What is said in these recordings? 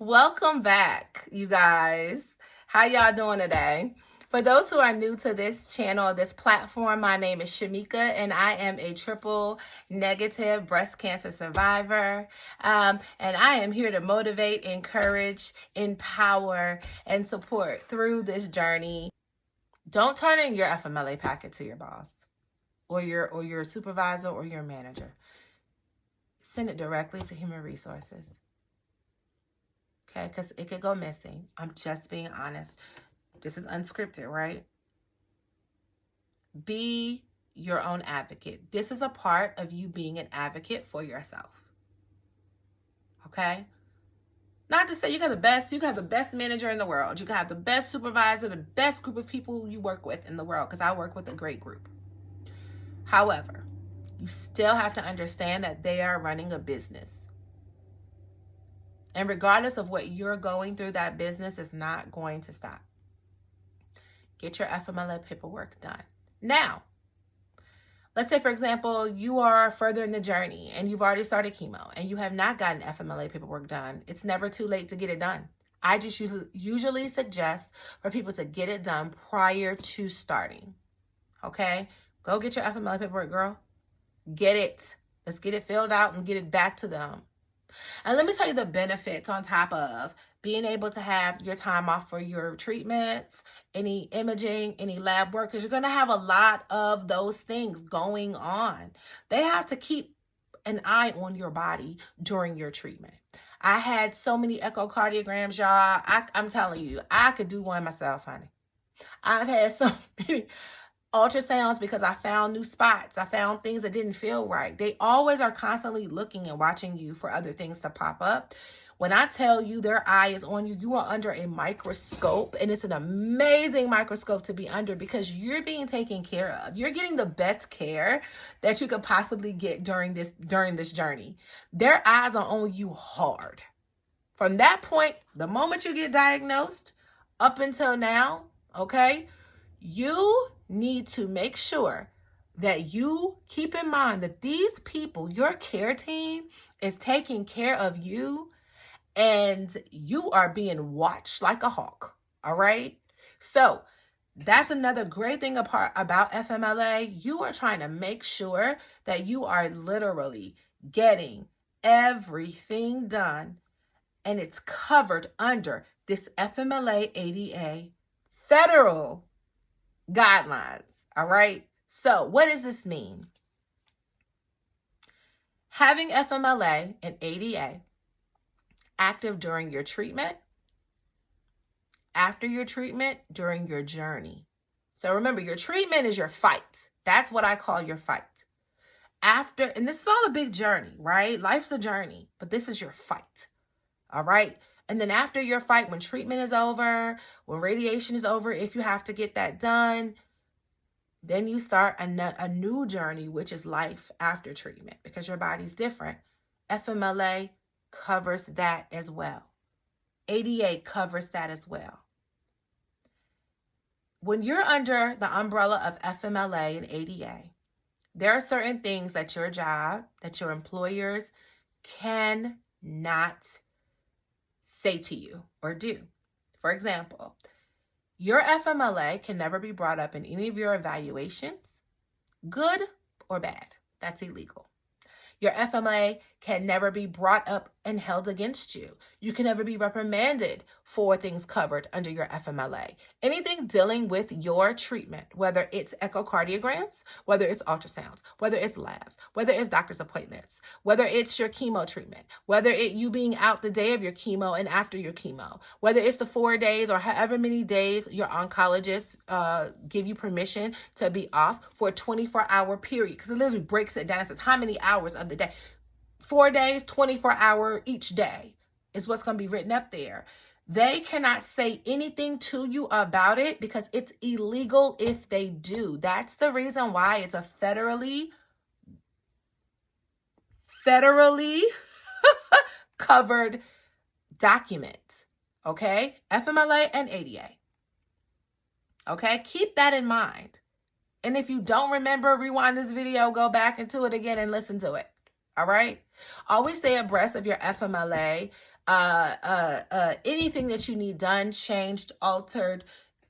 Welcome back, you guys. How y'all doing today? For those who are new to this channel, this platform, my name is Shamika, and I am a triple negative breast cancer survivor. And I am here to motivate, encourage, empower, and support through this journey. Don't turn in your FMLA packet to your boss or your supervisor or your manager. Send it directly to Human Resources. Okay, because it could go missing. I'm just being honest. This is unscripted, right? Be your own advocate. This is a part of you being an advocate for yourself. Okay? Not to say you got the best manager in the world. You can have the best supervisor, the best group of people you work with in the world, because I work with a great group. However, you still have to understand that they are running a business. And regardless of what you're going through, that business is not going to stop. Get your FMLA paperwork done. Now, let's say, for example, you are further in the journey and you've already started chemo and you have not gotten FMLA paperwork done. It's never too late to get it done. I just usually suggest for people to get it done prior to starting. Okay? Go get your FMLA paperwork, girl. Get it. Let's get it filled out and get it back to them. And let me tell you the benefits on top of being able to have your time off for your treatments, any imaging, any lab work, because you're going to have a lot of those things going on. They have to keep an eye on your body during your treatment. I had so many echocardiograms, y'all. I'm telling you, I could do one myself, honey. I've had so many ultrasounds because I found new spots. I found things that didn't feel right. They always are constantly looking and watching you for other things to pop up. When I tell you their eye is on you, you are under a microscope, and it's an amazing microscope to be under because you're being taken care of. You're getting the best care that you could possibly get during this journey. Their eyes are on you hard. From that point, the moment you get diagnosed up until now, okay, you need to make sure that you keep in mind that these people, your care team, is taking care of you and you are being watched like a hawk. All right. So that's another great thing about FMLA. You are trying to make sure that you are literally getting everything done and it's covered under this FMLA ADA federal guidelines. All right. So what does this mean? Having FMLA and ADA active during your treatment, after your treatment, during your journey. So remember, your treatment is your fight. That's what I call your fight. After, and this is all a big journey, right? Life's a journey, but this is your fight. All right. And then after your fight, when treatment is over, when radiation is over, if you have to get that done, then you start a new journey, which is life after treatment because your body's different. FMLA covers that as well. ADA covers that as well. When you're under the umbrella of FMLA and ADA, there are certain things that your job, that your employers cannot say to you or do. For example, your FMLA can never be brought up in any of your evaluations, good or bad. That's illegal. Your FMLA can never be brought up and held against you. You can never be reprimanded for things covered under your FMLA. Anything dealing with your treatment, whether it's echocardiograms, whether it's ultrasounds, whether it's labs, whether it's doctor's appointments, whether it's your chemo treatment, whether it's you being out the day of your chemo and after your chemo, whether it's the 4 days or however many days your oncologist give you permission to be off for a 24-hour period, because it literally breaks it down and says how many hours of the day. 4 days, 24-hour each day is what's going to be written up there. They cannot say anything to you about it because it's illegal if they do. That's the reason why it's a federally covered document. Okay? FMLA and ADA. Okay? Keep that in mind. And if you don't remember, rewind this video, go back into it again and listen to it. All right. Always stay abreast of your FMLA. Anything that you need done, changed, altered.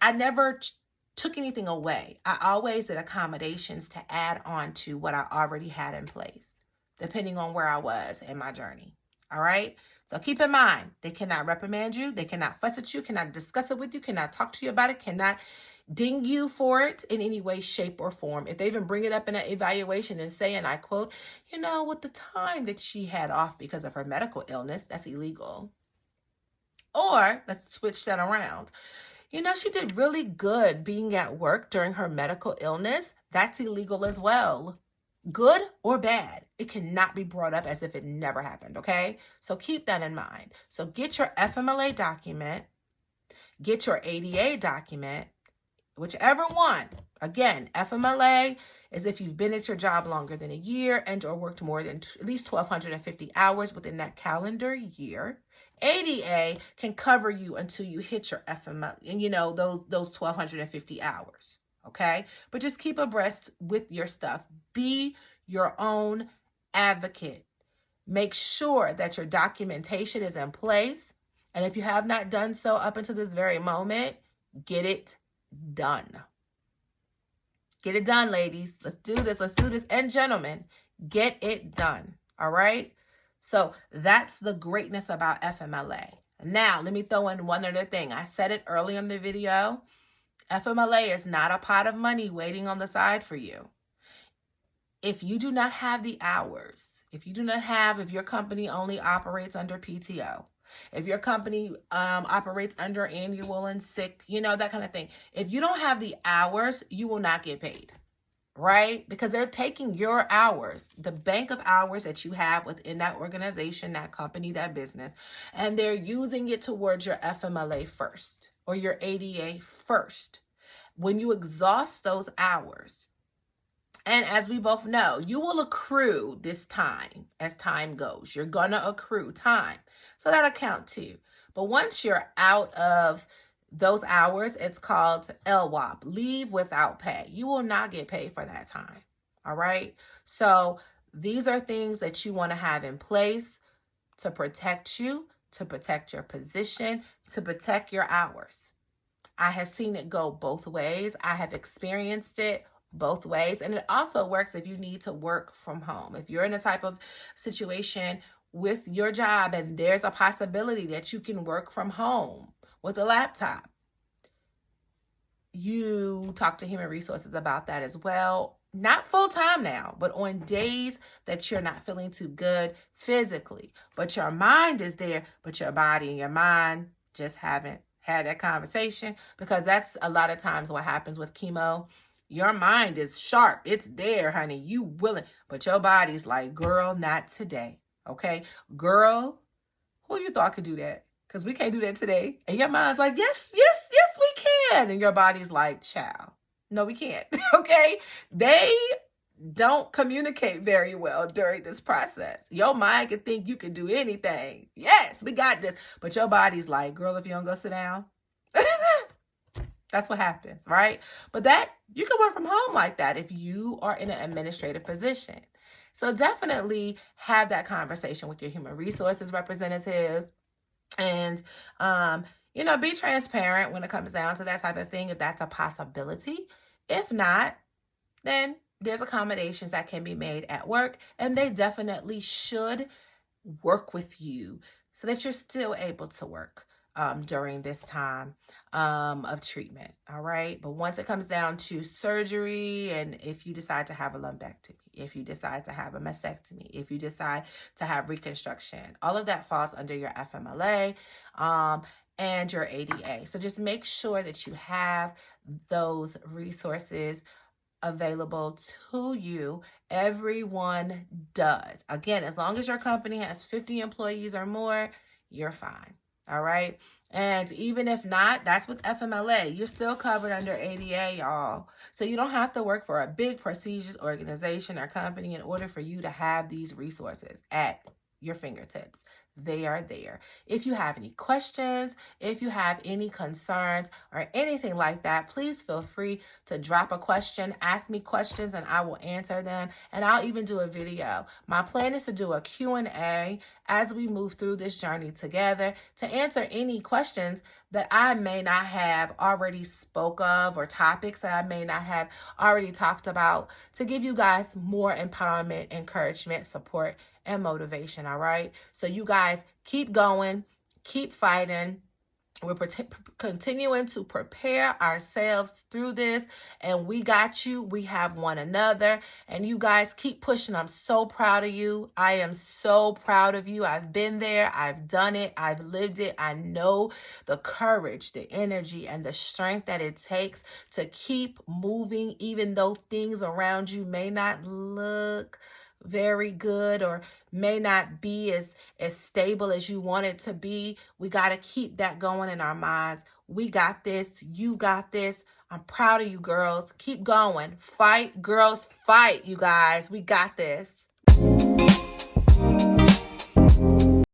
I never took anything away. I always did accommodations to add on to what I already had in place, depending on where I was in my journey. All right. So keep in mind, they cannot reprimand you. They cannot fuss at you, cannot discuss it with you, cannot talk to you about it, cannot ding you for it in any way, shape, or form. If they even bring it up in an evaluation and say, and I quote, with the time that she had off because of her medical illness, that's illegal. Or let's switch that around. She did really good being at work during her medical illness. That's illegal as well. Good or bad, it cannot be brought up as if it never happened, okay? So keep that in mind. So get your FMLA document, get your ADA document, whichever one. Again, FMLA is if you've been at your job longer than a year and or worked more than at least 1,250 hours within that calendar year. ADA can cover you until you hit your FMLA, and those 1,250 hours, okay? But just keep abreast with your stuff. Be your own advocate. Make sure that your documentation is in place. And if you have not done so up until this very moment, get it done. Get it done, ladies. Let's do this. Let's do this. And gentlemen, get it done. All right? So that's the greatness about FMLA. Now, let me throw in one other thing. I said it early in the video. FMLA is not a pot of money waiting on the side for you. If you do not have the hours, if your company only operates under PTO, if your company operates under annual and sick, that kind of thing. If you don't have the hours, you will not get paid, right? Because they're taking your hours, the bank of hours that you have within that organization, that company, that business, and they're using it towards your FMLA first or your ADA first. When you exhaust those hours, and as we both know, you will accrue this time as time goes. You're going to accrue time. So that'll count too. But once you're out of those hours, it's called LWOP, leave without pay. You will not get paid for that time. All right. So these are things that you want to have in place to protect you, to protect your position, to protect your hours. I have seen it go both ways. I have experienced it both ways. And it also works if you need to work from home. If you're in a type of situation with your job and there's a possibility that you can work from home with a laptop, you talk to human resources about that as well. Not full time now, but on days that you're not feeling too good physically, but your mind is there, but your body and your mind just haven't had that conversation, because that's a lot of times what happens with chemo. Your mind is sharp. It's there, honey. You willing. But your body's like, girl, not today. Okay? Girl, who you thought could do that? Because we can't do that today. And your mind's like, yes, we can. And your body's like, child, no, we can't. Okay? They don't communicate very well during this process. Your mind can think you can do anything. Yes, we got this. But your body's like, girl, if you don't go sit down. That's what happens, right? But that you can work from home like that if you are in an administrative position. So definitely have that conversation with your human resources representatives, and be transparent when it comes down to that type of thing, if that's a possibility. If not, then there's accommodations that can be made at work, and they definitely should work with you so that you're still able to work during this time of treatment. All right. But once it comes down to surgery, and if you decide to have a lumpectomy, if you decide to have a mastectomy, if you decide to have reconstruction, all of that falls under your FMLA and your ADA. So just make sure that you have those resources available to you. Everyone does. Again, as long as your company has 50 employees or more, you're fine. All right. And even if not, that's with FMLA. You're still covered under ADA, y'all. So you don't have to work for a big prestigious organization or company in order for you to have these resources at your fingertips. they are there. If you have any questions, if you have any concerns or anything like that, please feel free to drop a question, ask me questions, and I will answer them. And I'll even do a video. My plan is to do a Q&A as we move through this journey together to answer any questions that I may not have already spoke of, or topics that I may not have already talked about, to give you guys more empowerment, encouragement, support, and motivation. All right. So you guys keep going, keep fighting. We're continuing to prepare ourselves through this, and we got you. We have one another, and you guys keep pushing. I'm so proud of you. I am so proud of you. I've been there. I've done it. I've lived it. I know the courage, the energy, and the strength that it takes to keep moving, even though things around you may not look very good or may not be as stable as you want it to be. We got to keep that going in our minds. We got this. You got this. I'm proud of you, girls. Keep going. Fight, girls, fight, you guys. We got this.